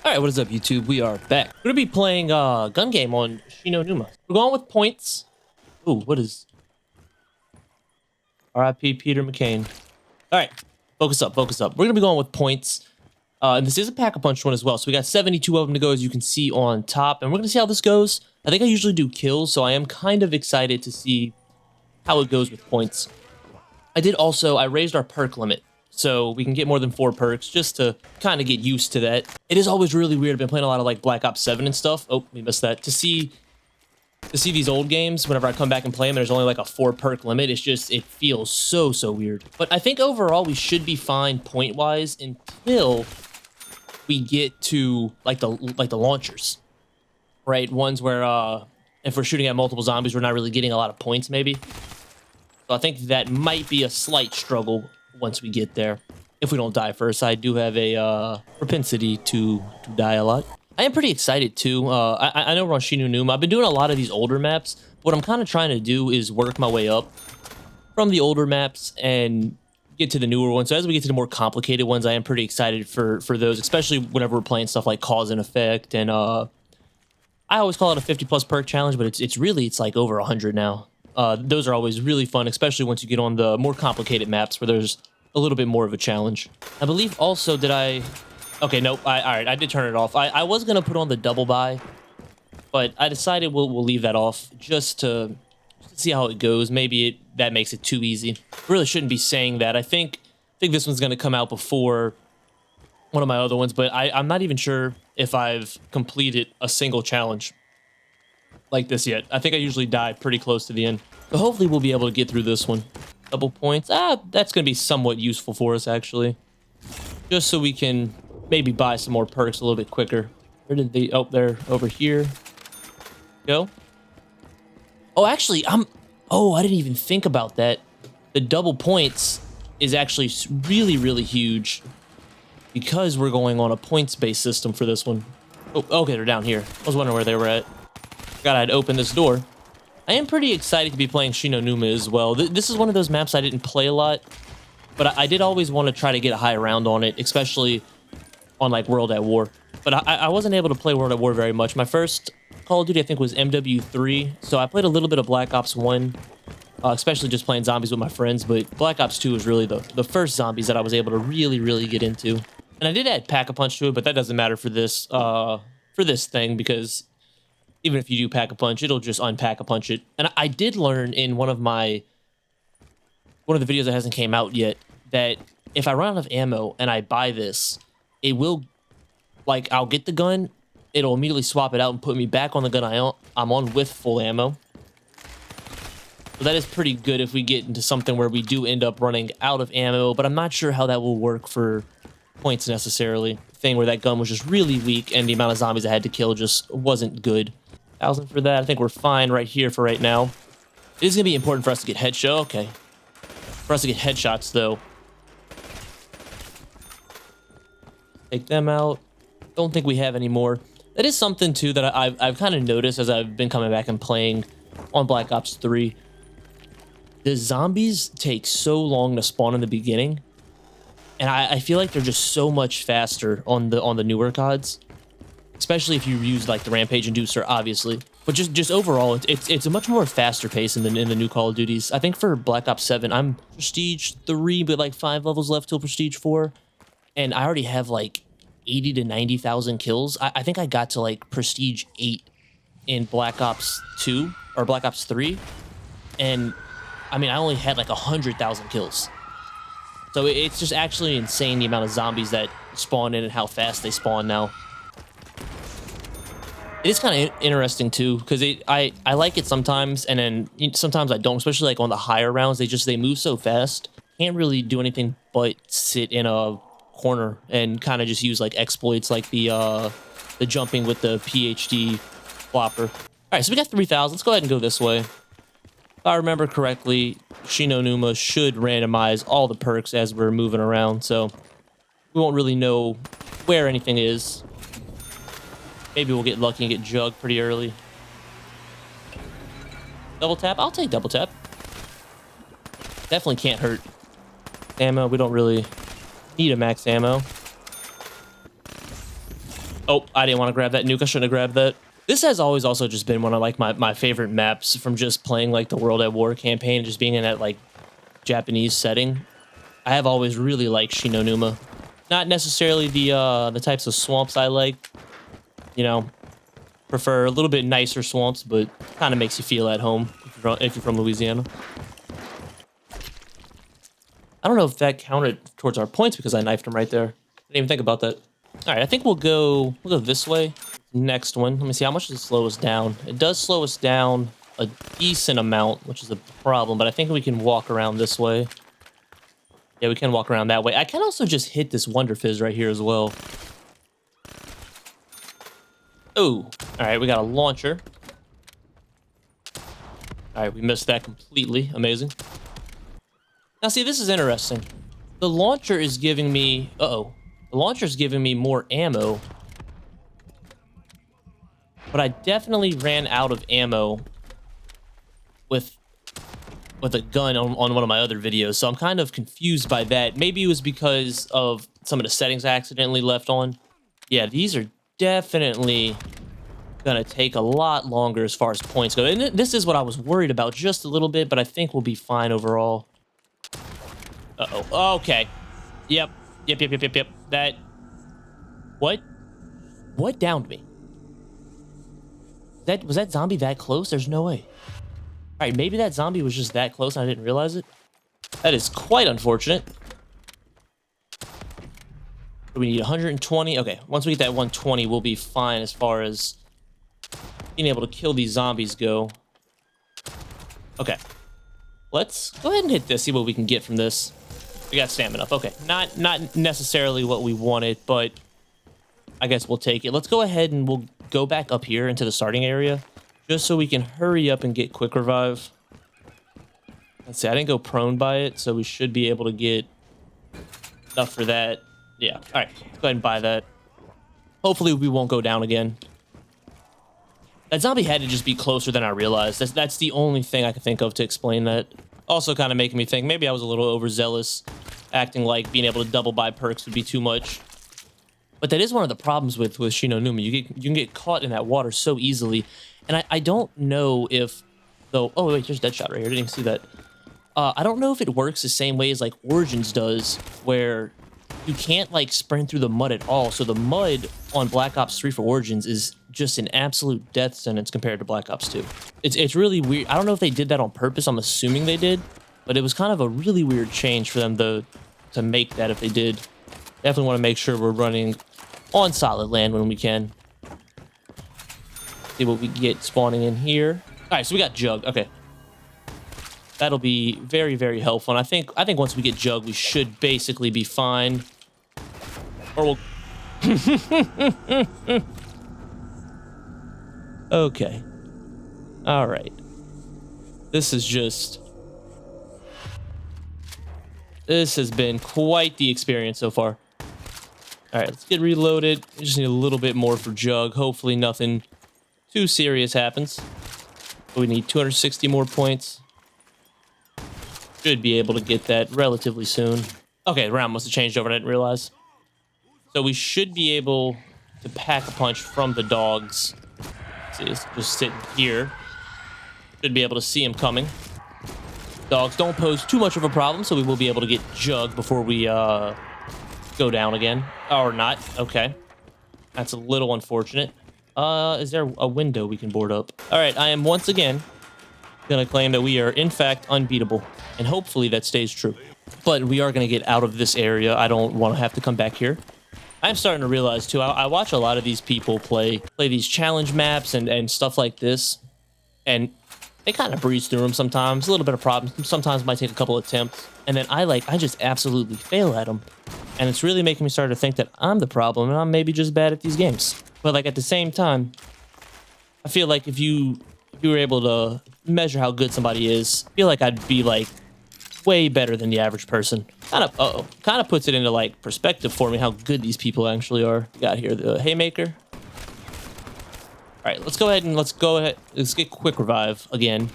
Alright, what is up, YouTube? We are back. We're gonna be playing gun game on Shi No Numa. We're going with points. Ooh, what is... R.I.P. Peter McCain. Alright, focus up, focus up. We're gonna be going with points. And this is a pack-a-punch one as well. So we got 72 of them to go, as you can see on top. And we're gonna see how this goes. I think I usually do kills, so I am kind of excited to see how it goes with points. I raised our perk limit, so we can get more than 4 perks, just to kind of get used to that. It is always really weird. I've been playing a lot of like Black Ops 7 and stuff. Oh, we missed that. To see these old games, whenever I come back and play them, there's only like a 4 perk limit. It's just, it feels so weird. But I think overall we should be fine point-wise until we get to like the launchers, right? Ones where if we're shooting at multiple zombies, we're not really getting a lot of points, maybe. So I think that might be a slight struggle once we get there. If we don't die first, I do have a propensity to die a lot. I am pretty excited too. I know we're on Shi No Numa. I've been doing a lot of these older maps. What I'm kind of trying to do is work my way up from the older maps and get to the newer ones. So as we get to the more complicated ones, I am pretty excited for those, especially whenever we're playing stuff like Cause and Effect. And I always call it a 50+ perk challenge, but it's like over 100 now. Those are always really fun, especially once you get on the more complicated maps where there's a little bit more of a challenge. I believe also okay, nope. All right, I did turn it off. I was gonna put on the double buy, but I decided we'll leave that off just to see how it goes. Maybe that makes it too easy. Really shouldn't be saying that. I think this one's gonna come out before one of my other ones, but I'm not even sure if I've completed a single challenge like this yet. I think I usually die pretty close to the end. So hopefully we'll be able to get through this one. Double points. That's going to be somewhat useful for us, actually. Just so we can maybe buy some more perks a little bit quicker. Where did they... Oh, they're over here. Go. Oh, actually, Oh, I didn't even think about that. The double points is actually really huge because we're going on a points-based system for this one. Oh, okay, they're down here. I was wondering where they were at. Forgot I'd open this door. I am pretty excited to be playing Shi No Numa as well. This is one of those maps I didn't play a lot, but I did always want to try to get a high round on it, especially on like World at War. But I wasn't able to play World at War very much. My first Call of Duty, I think, was MW3, so I played a little bit of Black Ops 1, especially just playing zombies with my friends, but Black Ops 2 was really the first zombies that I was able to really get into. And I did add Pack-a-Punch to it, but that doesn't matter for this thing, because even if you do Pack-a-Punch, it'll just unpack-a-punch it. And I did learn in one of the videos that hasn't came out yet that if I run out of ammo and I buy this, it will, like, I'll get the gun, it'll immediately swap it out and put me back on the gun I'm on with full ammo. So that is pretty good if we get into something where we do end up running out of ammo, but I'm not sure how that will work for points necessarily. Thing where that gun was just really weak and the amount of zombies I had to kill just wasn't good. 1,000 for that. I think we're fine right here for right now. It is going to be important for us to get headshots. Okay. For us to get headshots, though. Take them out. Don't think we have any more. That is something, too, that I've kind of noticed as I've been coming back and playing on Black Ops 3. The zombies take so long to spawn in the beginning. And I feel like they're just so much faster on the newer CODs. Especially if you use like the Rampage Inducer, obviously. But just overall, it's a much more faster pace in the new Call of Duties. I think for Black Ops 7, I'm Prestige 3, but like 5 levels left till Prestige 4. And I already have like 80 to 90,000 kills. I think I got to like Prestige 8 in Black Ops 2 or Black Ops 3. And I mean, I only had like 100,000 kills. So it's just actually insane the amount of zombies that spawn in and how fast they spawn now. It is kind of interesting too, because I like it sometimes, and then sometimes I don't, especially like on the higher rounds. They move so fast. Can't really do anything but sit in a corner and kind of just use like exploits like the jumping with the PhD flopper. All right, so we got 3,000. Let's go ahead and go this way. If I remember correctly, Shi No Numa should randomize all the perks as we're moving around, so we won't really know where anything is. Maybe we'll get lucky and get jugged pretty early. Double tap? I'll take double tap. Definitely can't hurt. Ammo, we don't really need a max ammo. Oh, I didn't want to grab that nuke. I shouldn't have grabbed that. This has always also just been one of like my favorite maps from just playing like the World at War campaign, just being in that like Japanese setting. I have always really liked Shi No Numa. Not necessarily the types of swamps I like. You know, prefer a little bit nicer swamps, but kind of makes you feel at home if you're from Louisiana. I don't know if that counted towards our points because I knifed him right there. Didn't even think about that. All right, I think we'll go this way. Next one. Let me see, how much does it slow us down? It does slow us down a decent amount, which is a problem, but I think we can walk around this way. Yeah, we can walk around that way. I can also just hit this Wonder Fizz right here as well. Oh, all right, we got a launcher. All right, we missed that completely. Amazing. Now, see, this is interesting. The launcher is giving me... Uh-oh. The launcher is giving me more ammo. But I definitely ran out of ammo with a gun on one of my other videos, so I'm kind of confused by that. Maybe it was because of some of the settings I accidentally left on. Yeah, these are definitely gonna take a lot longer as far as points go. And this is what I was worried about just a little bit, but I think we'll be fine overall. Uh-oh. Okay. Yep. That... What? What downed me? Was that zombie that close? There's no way. All right, maybe that zombie was just that close and I didn't realize it. That is quite unfortunate. We need 120. Okay, once we get that 120, we'll be fine as far as being able to kill these zombies go. Okay. Let's go ahead and hit this, see what we can get from this. We got stamina up. Okay, not necessarily what we wanted, but I guess we'll take it. Let's go ahead and we'll go back up here into the starting area just so we can hurry up and get quick revive. Let's see, I didn't go prone by it, so we should be able to get enough for that. Yeah, all right, go ahead and buy that. Hopefully we won't go down again. That zombie had to just be closer than I realized. That's the only thing I could think of to explain that. Also kind of making me think maybe I was a little overzealous, acting like being able to double buy perks would be too much. But that is one of the problems with Shi No Numa. You can get caught in that water so easily. And I don't know if, though... Oh, wait, there's Deadshot right here. I didn't even see that. I don't know if it works the same way as, like, Origins does, where you can't, like, sprint through the mud at all. So the mud on Black Ops 3 for Origins is just an absolute death sentence compared to Black Ops 2. It's really weird. I don't know if they did that on purpose. I'm assuming they did. But it was kind of a really weird change for them to make that if they did. Definitely want to make sure we're running on solid land when we can. See what we get spawning in here. All right, so we got Jug. Okay. That'll be very, very helpful. And I think once we get Jug, we should basically be fine. Or we'll... Okay. All right. This has been quite the experience so far. All right, let's get reloaded. We just need a little bit more for Jug. Hopefully nothing too serious happens. We need 260 more points. Should be able to get that relatively soon. Okay, the round must have changed over. I didn't realize. So we should be able to pack a punch from the dogs. Let's see, it's just sitting here. Should be able to see him coming. Dogs don't pose too much of a problem, so we will be able to get Jug before we go down again. Or not. Okay. That's a little unfortunate. Is there a window we can board up? All right, I am once again going to claim that we are, in fact, unbeatable. And hopefully that stays true. But we are going to get out of this area. I don't want to have to come back here. I'm starting to realize, too, I watch a lot of these people play these challenge maps and stuff like this. And they kind of breeze through them sometimes. A little bit of problems. Sometimes might take a couple attempts. And then I just absolutely fail at them. And it's really making me start to think that I'm the problem and I'm maybe just bad at these games. But like at the same time, I feel like if you were able to measure how good somebody is, I feel like I'd be like way better than the average person. Kind of puts it into like perspective for me how good these people actually are. We got here the haymaker. All right, let's get quick revive again.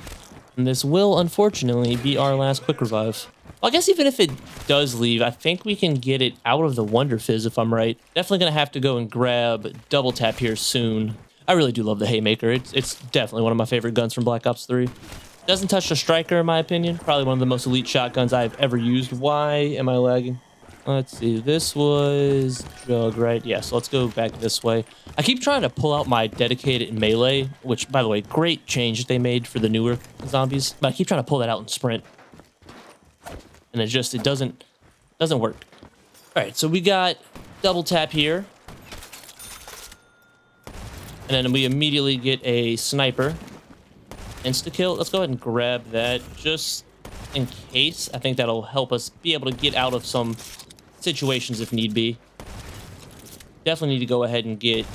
And this will unfortunately be our last quick revive. Well, I guess even if it does leave, I think we can get it out of the Wonder Fizz if I'm right. Definitely gonna have to go and grab double tap here soon. I really do love the Haymaker. It's definitely one of my favorite guns from Black Ops 3. Doesn't touch the Striker in my opinion. Probably one of the most elite shotguns I've ever used. Why am I lagging? Let's see. This was Jug, right? Yeah, so let's go back this way. I keep trying to pull out my dedicated melee, which, by the way, great change they made for the newer zombies. But I keep trying to pull that out in sprint. And it doesn't work. All right, so we got double tap here. And then we immediately get a sniper. Insta-kill. Let's go ahead and grab that just in case. I think that'll help us be able to get out of some situations if need be. Definitely need to go ahead and get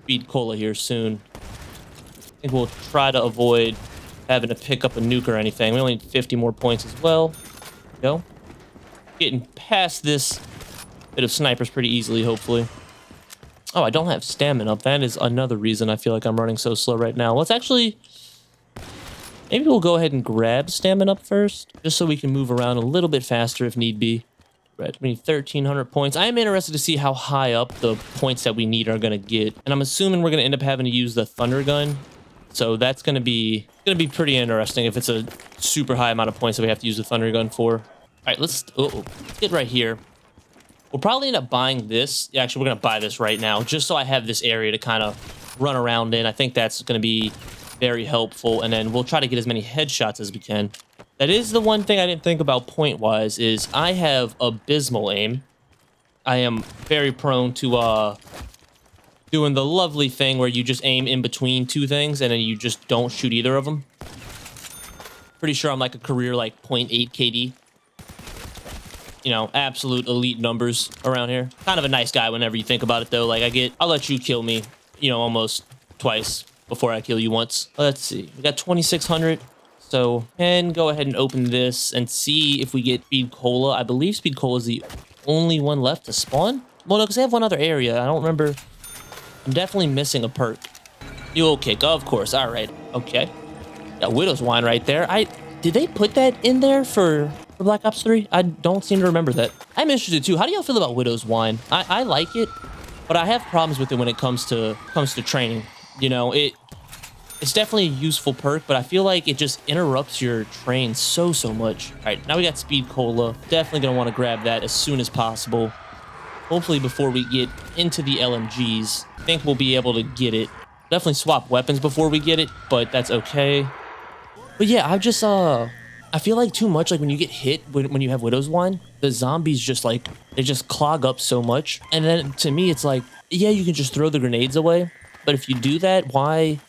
Speed Cola here soon. I think we'll try to avoid having to pick up a nuke or anything. We only need 50 more points as well. There we go. Getting past this bit of snipers pretty easily, hopefully. Oh, I don't have stamina up. That is another reason I feel like I'm running so slow right now. Let's actually... Maybe we'll go ahead and grab stamina up first, just so we can move around a little bit faster if need be. Right, we need 1,300 points. I am interested to see how high up the points that we need are going to get. And I'm assuming we're going to end up having to use the Thunder Gun. So that's going to be pretty interesting if it's a super high amount of points that we have to use the Thunder Gun for. All right, let's get right here. We'll probably end up buying this. Yeah, actually, we're going to buy this right now, just so I have this area to kind of run around in. I think that's going to be very helpful. And then we'll try to get as many headshots as we can. That is the one thing I didn't think about point-wise, is I have abysmal aim. I am very prone to doing the lovely thing where you just aim in between two things and then you just don't shoot either of them. Pretty sure I'm like a career like 0.8 KD. You know, absolute elite numbers around here. Kind of a nice guy whenever you think about it, though. Like, I'll let you kill me, you know, almost twice before I kill you once. Let's see. We got 2,600. So, and go ahead and open this and see if we get Speed Cola. I believe Speed Cola is the only one left to spawn. Well, no, because they have one other area. I don't remember. I'm definitely missing a perk. Fuel kick, of course. All right. Okay. Got Widow's Wine right there. Did they put that in there for Black Ops 3? I don't seem to remember that. I'm interested too. How do y'all feel about Widow's Wine? I like it, but I have problems with it when it comes to training. You know, it's definitely a useful perk, but I feel like it just interrupts your train so much. All right, now we got Speed Cola. Definitely gonna want to grab that as soon as possible. Hopefully before we get into the LMGs. I think we'll be able to get it. Definitely swap weapons before we get it, but that's okay. But yeah, I feel like too much, like when you get hit, when you have Widow's Wine, the zombies just like, they just clog up so much. And then to me, it's like, yeah, you can just throw the grenades away. But if you do that, why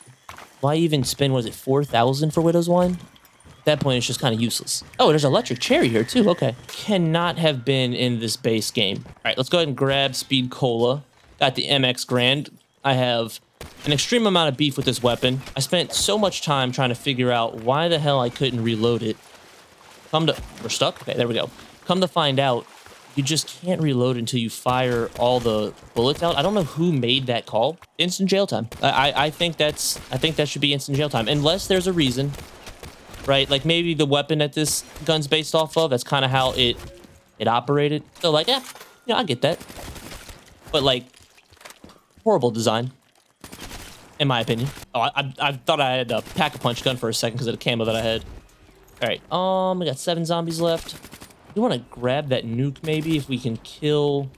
even spend, was it 4,000 for Widow's Wine? At that point, it's just kind of useless. Oh, there's Electric Cherry here too, okay. Cannot have been in this base game. All right, let's go ahead and grab Speed Cola. Got the MX Grand. I have an extreme amount of beef with this weapon. I spent so much time trying to figure out why the hell I couldn't reload it. We're stuck? Okay, there we go. Come to find out, you just can't reload until you fire all the bullets out. I don't know who made that call. Instant jail time. I think that should be instant jail time, unless there's a reason, right? Like maybe the weapon that this gun's based off of, that's kind of how it operated. So like, yeah, I get that. But like, horrible design, in my opinion. Oh, I thought I had a pack-a-punch gun for a second because of the camo that I had. All right, we got 7 zombies left. We want to grab that nuke maybe if we can kill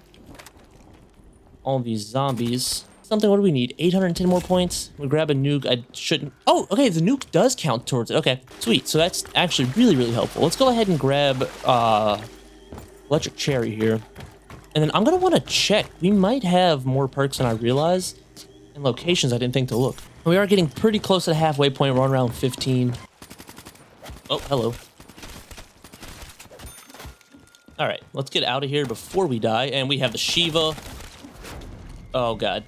all these zombies. What do we need? 810 more points. We grab a nuke. I shouldn't. Oh, okay, the nuke does count towards it. Okay, sweet. So that's actually really helpful. Let's go ahead and grab Electric Cherry here. And then I'm going to want to check. We might have more perks than I realize and locations I didn't think to look. We are getting pretty close to the halfway point. We're on around 15. Oh, hello. All right, let's get out of here before we die. And we have the Shiva. Oh, God.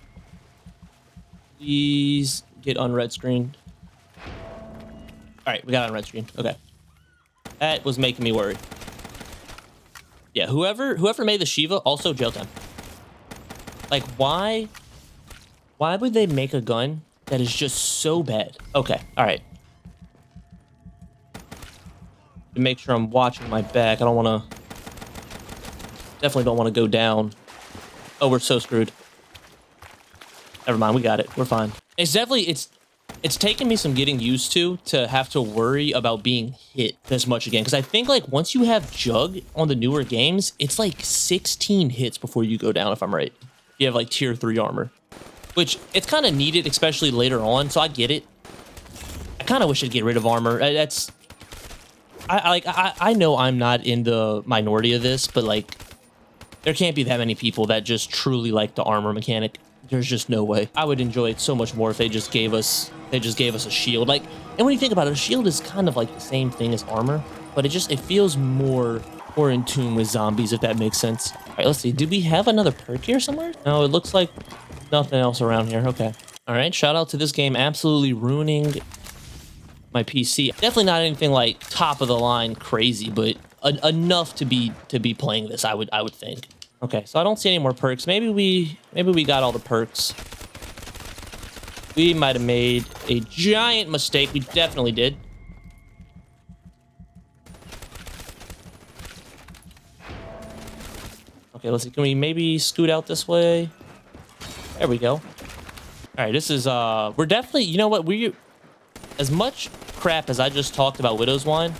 Please get on red screen. All right, we got on red screen. Okay. That was making me worried. Yeah, whoever made the Shiva, also jail time. Like, why would they make a gun that is just so bad? Okay, all right. to make sure I'm watching my back. I don't want to... Definitely don't want to go down. Oh, we're so screwed. Never mind, we got it. We're fine. It's definitely... It's taken me some getting used to have to worry about being hit this much again. Because I think, like, once you have Jug on the newer games, it's like 16 hits before you go down, if I'm right. You have, like, tier 3 armor. Which, it's kind of needed, especially later on, so I get it. I kind of wish I'd get rid of armor. That's... I know I'm not in the minority of this, but, like... There can't be that many people that just truly like the armor mechanic. There's just no way. I would enjoy it so much more if they just gave us a shield. Like, and when you think about it, a shield is kind of like the same thing as armor, but it feels more in tune with zombies, if that makes sense. All right, let's see. Did we have another perk here somewhere? No, it looks like nothing else around here. Okay. All right. Shout out to this game absolutely ruining my PC. Definitely not anything like top of the line crazy, but enough to be playing this. I would think. Okay, so I don't see any more perks. Maybe we got all the perks. We might have made a giant mistake. We definitely did. Okay, let's see. Can we maybe scoot out this way? There we go. All right, this is we're definitely, you know what, as much crap as I just talked about Widow's Wine,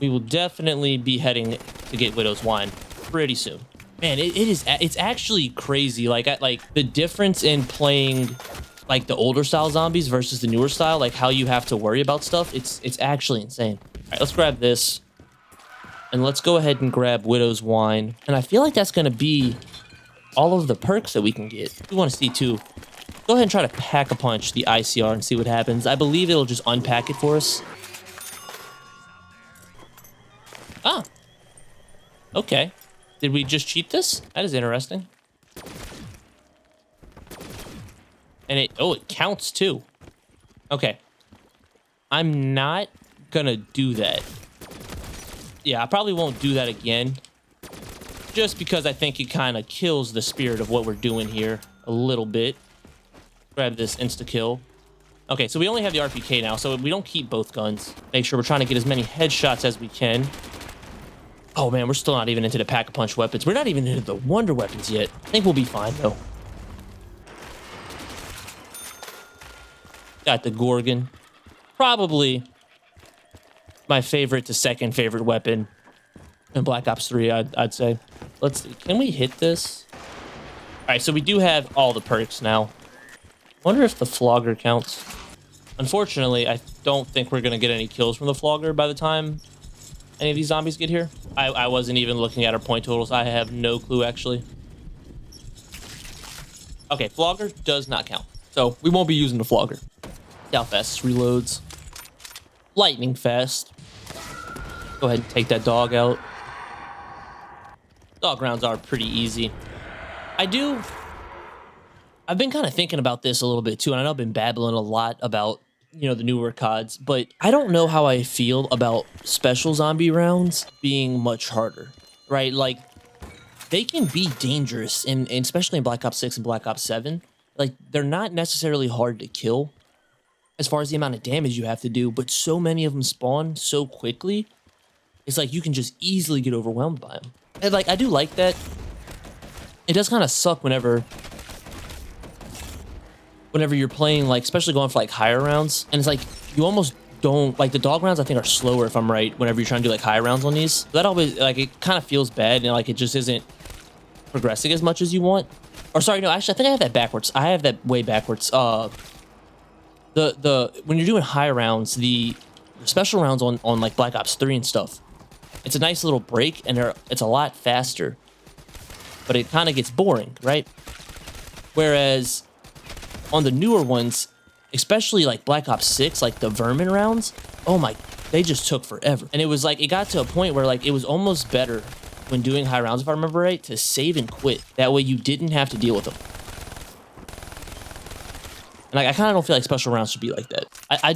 we will definitely be heading to get Widow's Wine pretty soon. Man, it's actually crazy. Like the difference in playing like the older style zombies versus the newer style, like how you have to worry about stuff. It's actually insane. All right, let's grab this. And let's go ahead and grab Widow's Wine. And I feel like that's going to be all of the perks that we can get. We want to see too. Go ahead and try to pack-a-punch the ICR and see what happens. I believe it'll just unpack it for us. Ah. Okay. Did we just cheat this? That is interesting. And it counts too. Okay. I'm not gonna do that. Yeah, I probably won't do that again. Just because I think it kind of kills the spirit of what we're doing here a little bit. Grab this insta-kill. Okay, so we only have the RPK now, so we don't keep both guns. Make sure we're trying to get as many headshots as we can. Oh man, we're still not even into the pack-a-punch weapons. We're not even into the wonder weapons yet. I think we'll be fine though. Got the Gorgon. Probably my favorite to second favorite weapon in Black Ops 3, I'd say. Let's see. Can we hit this? All right, so we do have all the perks now. Wonder if the Flogger counts. Unfortunately, I don't think we're going to get any kills from the Flogger by the time any of these zombies get here. I wasn't even looking at our point totals. I have no clue, actually. Okay, Flogger does not count. So we won't be using the Flogger. See how fast this reloads. Lightning fast. Go ahead and take that dog out. Dog rounds are pretty easy. I've been kind of thinking about this a little bit too, and I know I've been babbling a lot about, you know, the newer CODs, but I don't know how I feel about special zombie rounds being much harder, right? Like, they can be dangerous, and especially in Black Ops 6 and Black Ops 7. Like, they're not necessarily hard to kill as far as the amount of damage you have to do, but so many of them spawn so quickly, it's like you can just easily get overwhelmed by them. And, like, I do like that. It does kind of suck whenever you're playing, like, especially going for, like, higher rounds, and it's like, you almost don't, like, the dog rounds, I think, are slower, if I'm right, whenever you're trying to do, like, high rounds on these. So that always, like, it kind of feels bad, and, like, it just isn't progressing as much as you want. Or, sorry, no, actually, I think I have that backwards. I have that way backwards. When you're doing high rounds, the special rounds on, like, Black Ops 3 and stuff, it's a nice little break, and it's a lot faster. But it kind of gets boring, right? Whereas on the newer ones, especially like Black Ops 6, like the vermin rounds, oh my, they just took forever. And it was like, it got to a point where like, it was almost better when doing high rounds, if I remember right, to save and quit. That way you didn't have to deal with them. And like, I kind of don't feel like special rounds should be like that. I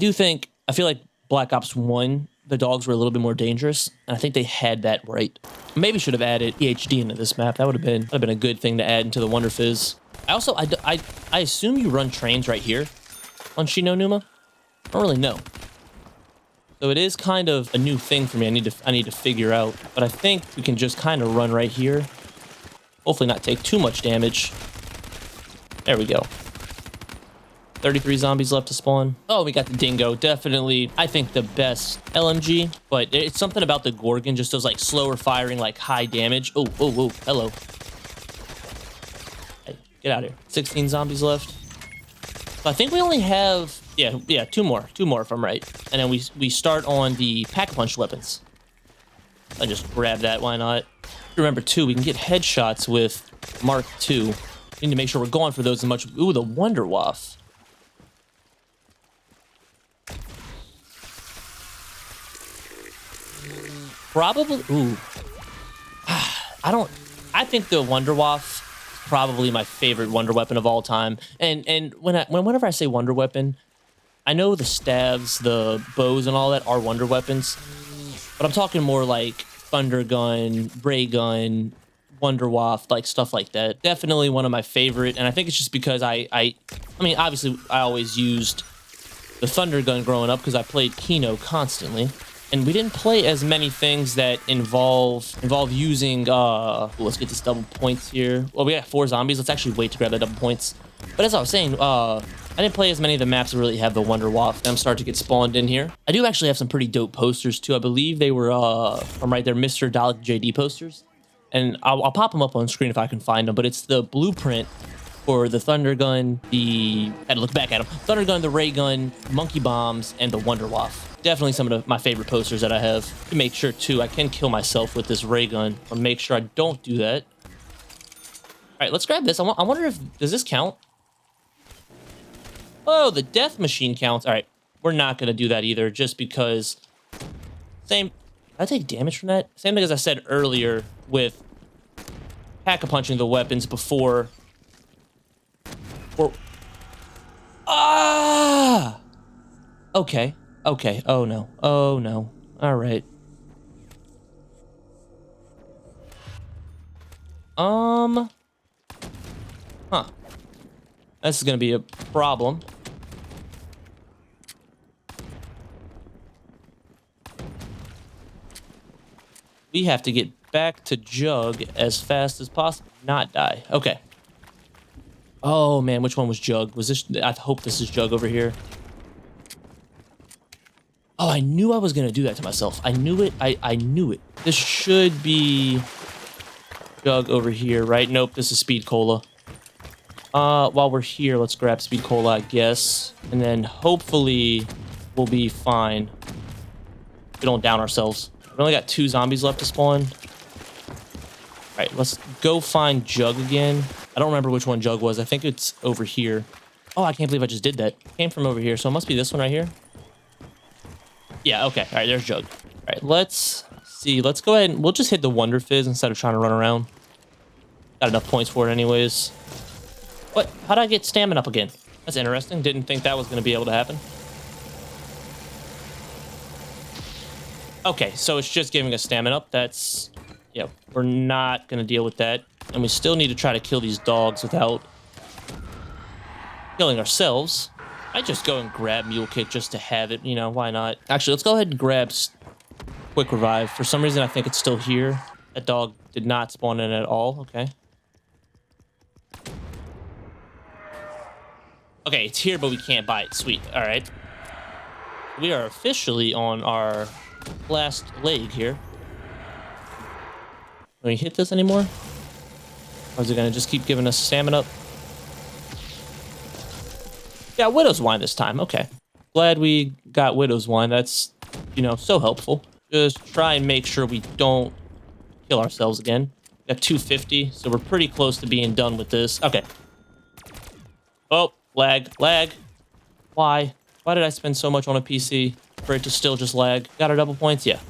feel like Black Ops 1, the dogs were a little bit more dangerous, and I think they had that right. Maybe should have added EHD into this map. That would have been a good thing to add into the Wonder Fizz. I also, I assume you run trains right here on Shi No Numa. I don't really know. So it is kind of a new thing for me. I need to figure out, but I think we can just kind of run right here. Hopefully not take too much damage. There we go. 33 zombies left to spawn. Oh, we got the dingo. Definitely, I think the best LMG, but it's something about the Gorgon, just those like slower firing, like high damage. Oh, hello. Hey, get out of here. 16 zombies left. So I think we only have, yeah, two more if I'm right. And then we start on the pack-a-punch weapons. I just grab that, why not? Remember too, we can get headshots with Mark II. We need to make sure we're going for those as much. Ooh, the Wonder Waff. Probably, ooh. I think the Wonder Waff is probably my favorite wonder weapon of all time. And whenever I say wonder weapon, I know the stabs, the bows, and all that are wonder weapons, but I'm talking more like thunder gun, ray gun, wonder waff, like stuff like that. Definitely one of my favorite, and I think it's just because I mean, obviously I always used the thunder gun growing up because I played Kino constantly. And we didn't play as many things that involve using, let's get this double points here. Well, we got 4 zombies. Let's actually wait to grab the double points. But as I was saying, I didn't play as many of the maps that really have the Wonder Waff. I'm starting to get spawned in here. I do actually have some pretty dope posters, too. I believe they were, I'm right there, Mr. Dalek JD posters. And I'll pop them up on screen if I can find them. But it's the blueprint for the thunder gun, I had to look back at them. Thunder gun, the ray gun, monkey bombs, and the Wonder Waff. Definitely some of my favorite posters that I have. To make sure, too, I can kill myself with this ray gun. Or make sure I don't do that. All right, let's grab this. I wonder if, does this count? Oh, the death machine counts. All right, we're not going to do that either, just because. Same. Did I take damage from that? Same thing as I said earlier with pack-a-punching the weapons before. Ah! Okay. Okay. Oh, no. Oh, no. All right. Huh. This is going to be a problem. We have to get back to Jug as fast as possible. Not die. Okay. Oh, man. Which one was Jug? Was this... I hope this is Jug over here. Oh, I knew I was going to do that to myself. I knew it. I knew it. This should be Jug over here, right? Nope, this is Speed Cola. While we're here, let's grab Speed Cola, I guess. And then hopefully we'll be fine. We don't down ourselves. We only got 2 zombies left to spawn. All right, let's go find Jug again. I don't remember which one Jug was. I think it's over here. Oh, I can't believe I just did that. It came from over here, so it must be this one right here. Yeah, okay. All right, there's Jug. All right, let's see. Let's go ahead and we'll just hit the Wonder Fizz instead of trying to run around. Got enough points for it anyways. What? How'd I get stamina up again? That's interesting. Didn't think that was going to be able to happen. Okay, so it's just giving us stamina up. That's... yeah, we're not going to deal with that. And we still need to try to kill these dogs without killing ourselves. I just go and grab Mule Kick just to have it, you know, why not? Actually, let's go ahead and grab Quick Revive. For some reason, I think it's still here. That dog did not spawn in at all. Okay. Okay, it's here, but we can't buy it. Sweet. All right. We are officially on our last leg here. Can we hit this anymore? Or is it going to just keep giving us stamina up? Yeah, Widow's Wine this time. Okay. Glad we got Widow's Wine. That's, you know, so helpful. Just try and make sure we don't kill ourselves again. Got 250, so we're pretty close to being done with this. Okay. Oh, lag. Why? Why did I spend so much on a PC for it to still just lag? Got our double points? Yeah.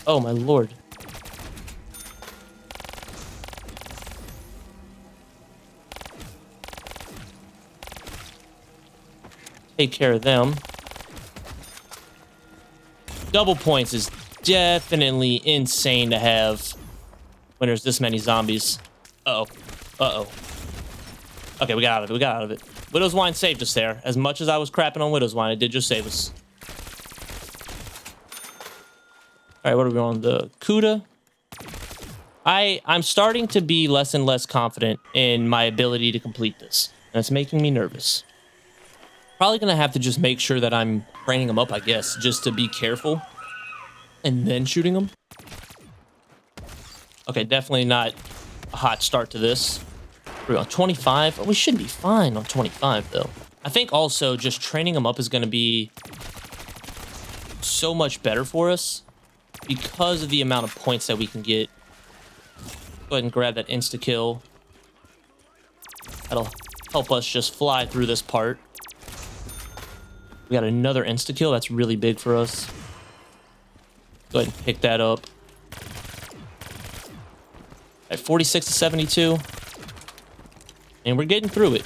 Oh, my lord. Take care of them. Double points is definitely insane to have when there's this many zombies. Uh-oh. Uh-oh. Okay, we got out of it. Widow's Wine saved us there. As much as I was crapping on Widow's Wine, it did just save us. All right, what are we on? The Kuda. I'm starting to be less and less confident in my ability to complete this. And it's making me nervous. Probably going to have to just make sure that I'm training them up, I guess, just to be careful. And then shooting them. Okay, definitely not a hot start to this. We're on 25. Oh, we should be fine on 25, though. I think also just training them up is going to be so much better for us because of the amount of points that we can get. Go ahead and grab that insta-kill. That'll help us just fly through this part. We got another insta-kill. That's really big for us. Go ahead and pick that up. At 46 to 72. And we're getting through it.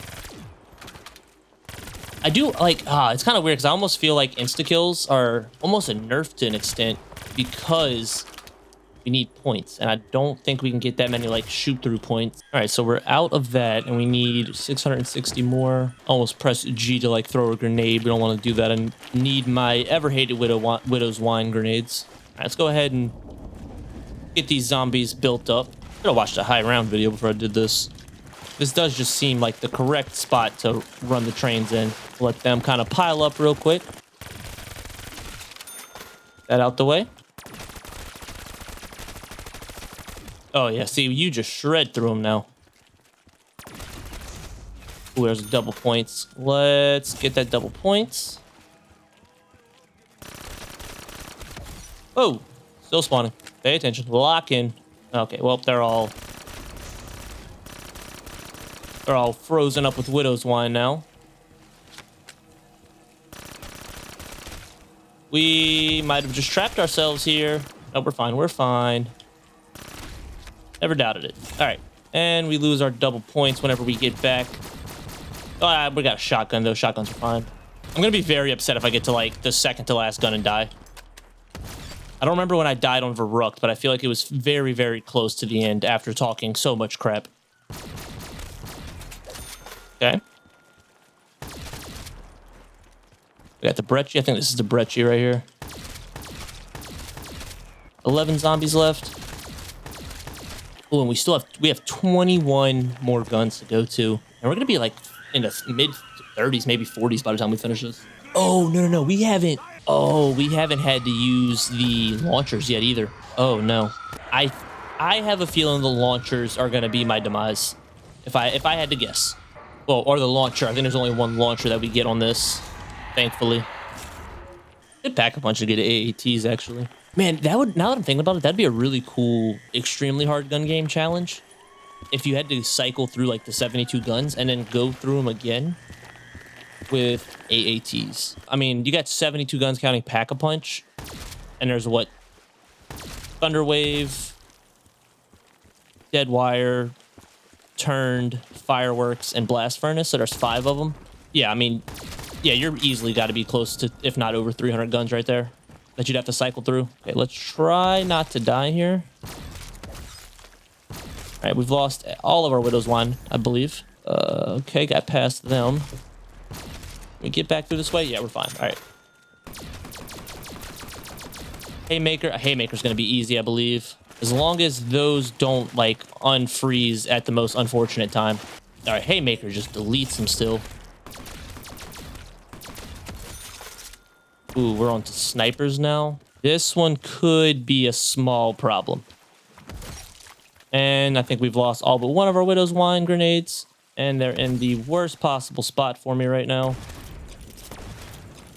I do like, it's kind of weird because I almost feel like insta-kills are almost a nerf to an extent because we need points. And I don't think we can get that many, like, shoot-through points. All right, so we're out of that, and we need 660 more. Almost press G to, like, throw a grenade. We don't want to do that. I need my ever-hated Widow's Wine grenades. All right, let's go ahead and get these zombies built up. I should have watched a high round video before I did this. This does just seem like the correct spot to run the trains in. Let them kind of pile up real quick. That out the way. Oh, yeah. See, you just shred through them now. Ooh, there's double points. Let's get that double points. Oh, still spawning. Pay attention. Lock in. Okay, well, they're all frozen up with Widow's Wine now. We might have just trapped ourselves here. No, we're fine. We're fine. Never doubted it. All right. And we lose our double points whenever we get back. Oh, we got a shotgun, though. Shotguns are fine. I'm going to be very upset if I get to, like, the second to last gun and die. I don't remember when I died on Verrucht, but I feel like it was very, very close to the end after talking so much crap. Okay. We got the Brecci. I think this is the Brecci right here. 11 zombies left. Oh, and we have 21 more guns to go to. And we're going to be like in the mid 30s, maybe 40s by the time we finish this. Oh, no. We haven't had to use the launchers yet either. Oh, no. I have a feeling the launchers are going to be my demise. If I had to guess. Well, or the launcher. I think there's only one launcher that we get on this, thankfully. Good pack-a-punch to get AATs, actually. Man, now that I'm thinking about it, that'd be a really cool, extremely hard gun game challenge. If you had to cycle through, like, the 72 guns and then go through them again with AATs. I mean, you got 72 guns counting pack-a-punch. And there's, what? Thunderwave, Dead Wire, Turned, Fireworks, and Blast Furnace. So there's 5 of them. Yeah, I mean, yeah, you're easily got to be close to, if not over 300 guns right there that you'd have to cycle through. Okay, let's try not to die here. All right, we've lost all of our Widow's Wine, I believe. Okay, got past them. We get back through this way? Yeah, we're fine. All right. Haymaker. A Haymaker's going to be easy, I believe. As long as those don't, like, unfreeze at the most unfortunate time. All right, Haymaker just deletes them still. Ooh, we're on to snipers now. This one could be a small problem. And I think we've lost all but one of our Widow's Wine grenades. And they're in the worst possible spot for me right now.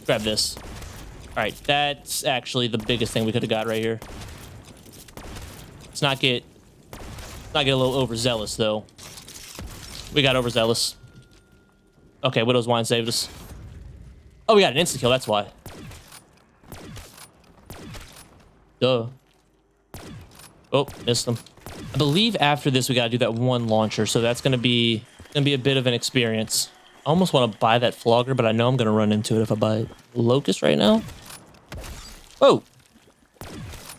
Grab this. All right, that's actually the biggest thing we could have got right here. Let's not get a little overzealous, though. We got overzealous. Okay, Widow's Wine saved us. Oh, we got an insta-kill, that's why. Duh. Oh, missed them. I believe after this we gotta do that one launcher, so that's gonna be a bit of an experience. I almost want to buy that flogger, but I know I'm gonna run into it if I buy it. Locust right now. Oh,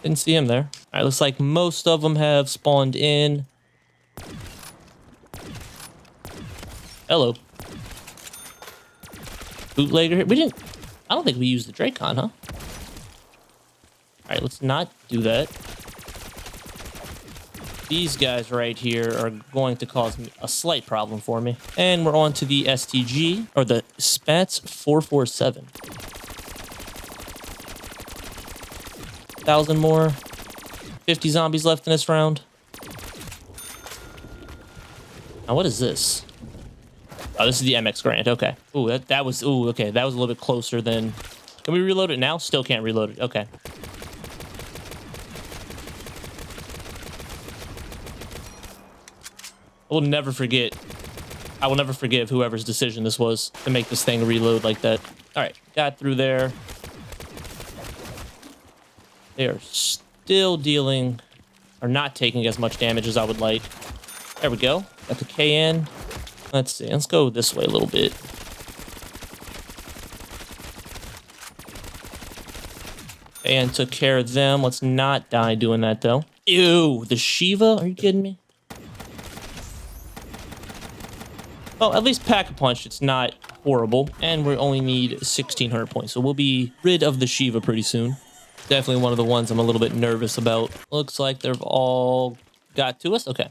didn't see him there. All right, looks like most of them have spawned in. Hello. bootlegger. We didn't... I don't think we used the Dracon, huh? All right, let's not do that. These guys right here are going to cause me a slight problem for me. And we're on to the STG, or the Spats 447. 1,000 more. 50 zombies left in this round. Now, what is this? Oh, this is the MX Grant. Okay. Ooh, that was... Ooh, okay. That was a little bit closer than... Can we reload it now? Still can't reload it. Okay. I will never forget. I will never forgive whoever's decision this was to make this thing reload like that. All right. Got through there. They are still dealing... Or not taking as much damage as I would like. There we go. Got the KN. Let's see. Let's go this way a little bit. And took care of them. Let's not die doing that, though. Ew, the Shiva? Are you kidding me? Well, at least Pack-a-Punch, it's not horrible. And we only need 1,600 points. So we'll be rid of the Shiva pretty soon. Definitely one of the ones I'm a little bit nervous about. Looks like they've all got to us. Okay.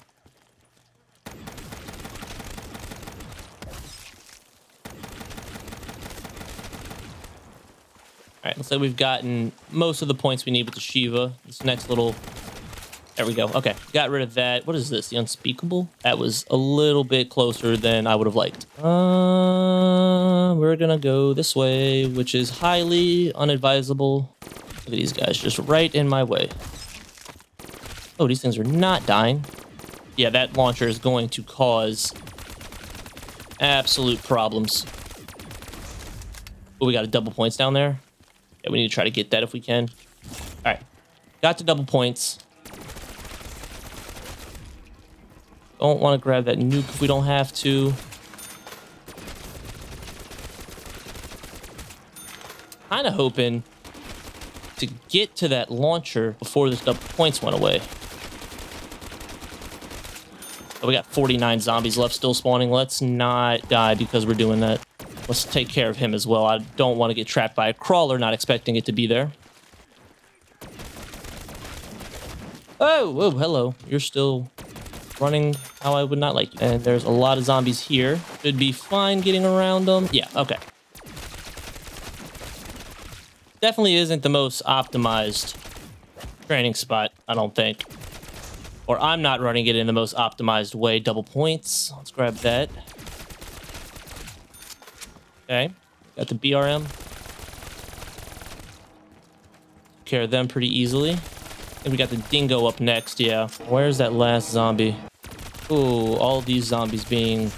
All right, looks like we've gotten most of the points we need with the Shiva. This next little... There we go. Okay, got rid of that. What is this? The Unspeakable? That was a little bit closer than I would have liked. We're gonna go this way, which is highly unadvisable. Look at these guys, just right in my way. Oh, these things are not dying. Yeah, that launcher is going to cause absolute problems. Oh, we got a double points down there. Yeah, we need to try to get that if we can. All right, got to double points. Don't want to grab that nuke if we don't have to. Kind of hoping to get to that launcher before this double points went away. Oh, we got 49 zombies left still spawning. Let's not die because we're doing that. Let's take care of him as well. I don't want to get trapped by a crawler, not expecting it to be there. Oh, whoa, hello. You're still running how I would not like you. And there's a lot of zombies here. Should be fine getting around them. Yeah, okay. Definitely isn't the most optimized training spot, I don't think. Or I'm not running it in the most optimized way. Double points. Let's grab that. Okay. Got the BRM. Took care of them pretty easily. And we got the dingo up next, yeah. Where's that last zombie? Ooh, all these zombies being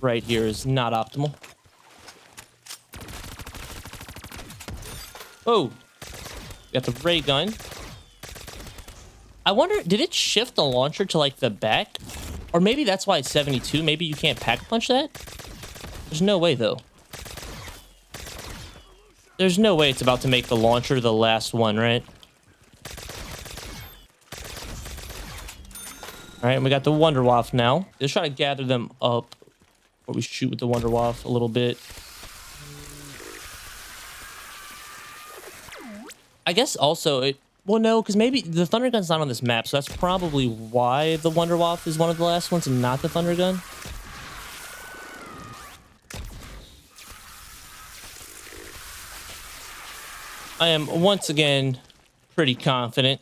right here is not optimal. Oh, got the ray gun. I wonder, did it shift the launcher to like the back? Or maybe that's why it's 72. Maybe you can't pack punch that? There's no way though. There's no way it's about to make the launcher the last one, right? All right, and we got the Wunderwaffe now. Let's try to gather them up. Or we shoot with the Wunderwaffe a little bit. I guess also it... Well, no, because maybe the Thunder Gun's not on this map, so that's probably why the Wunderwaffe is one of the last ones and not the Thunder Gun. I am, once again, pretty confident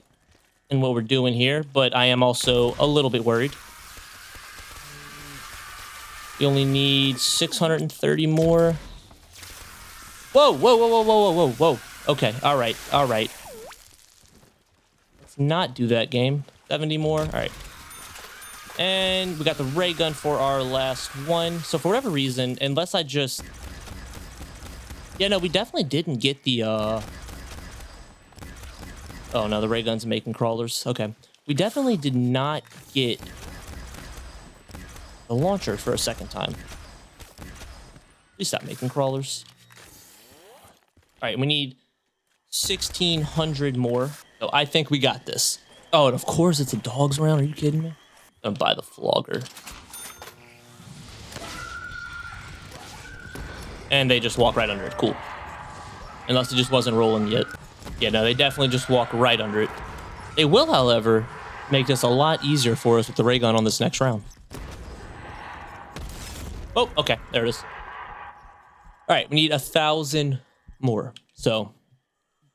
in what we're doing here, but I am also a little bit worried. We only need 630 more. Whoa, whoa, whoa, whoa, whoa, whoa, whoa, whoa. Okay, all right, all right. Let's not do that, game. 70 more, all right. And we got the ray gun for our last one. So for whatever reason, unless I just... Yeah, no, we definitely didn't get the, Oh, no, the ray gun's making crawlers. Okay. We definitely did not get the launcher for a second time. Please stop making crawlers. All right, we need 1,600 more. So I think we got this. Oh, and of course it's a dog's round. Are you kidding me? I'm gonna buy the flogger. And they just walk right under it. Cool. Unless it just wasn't rolling yet. Yeah, no, they definitely just walk right under it. They will, however, make this a lot easier for us with the ray gun on this next round. Oh, okay. There it is. All right, we need 1,000 more. So,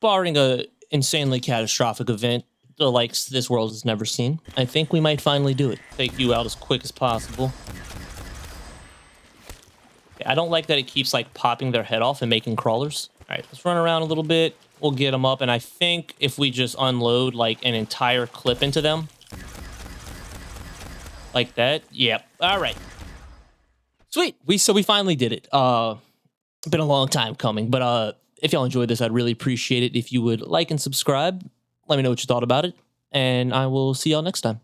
barring a insanely catastrophic event, the likes this world has never seen, I think we might finally do it. Take you out as quick as possible. I don't like that it keeps like popping their head off and making crawlers. All right, let's run around a little bit. We'll get them up. And I think if we just unload like an entire clip into them like that. Yep. All right. Sweet. So we finally did it. It's been a long time coming, but if y'all enjoyed this, I'd really appreciate it if you would like and subscribe. Let me know what you thought about it, and I will see y'all next time.